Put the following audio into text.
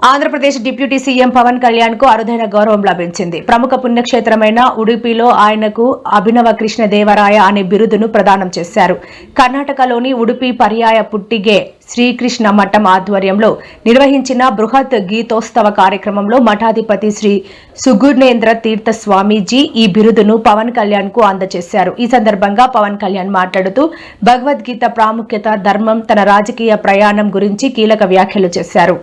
Andhra Pradesh deputy CM Pawan Kalyan కు అరుదైన గౌరవం లభించింది. ప్రముఖ పుణ్యక్షేత్రమైన ఉడుపీలో ఆయనకు అభినవ కృష్ణదేవరాయ అనే బిరుదును ప్రదానం చేశారు. కర్ణాటకలోని ఉడుపి పర్యాయ పుట్టిగే శ్రీకృష్ణ మఠం ఆధ్వర్యంలో నిర్వహించిన బృహత్ గీతోత్సవ కార్యక్రమంలో మఠాధిపతి శ్రీ సుగుణేంద్ర తీర్థ స్వామీజీ ఈ బిరుదును పవన్ కళ్యాణ్ కు అందజేశారు. ఈ సందర్భంగా పవన్ కళ్యాణ్ మాట్లాడుతూ భగవద్గీత ప్రాముఖ్యత, ధర్మం, తన రాజకీయ ప్రయాణం గురించి కీలక వ్యాఖ్యలు చేశారు.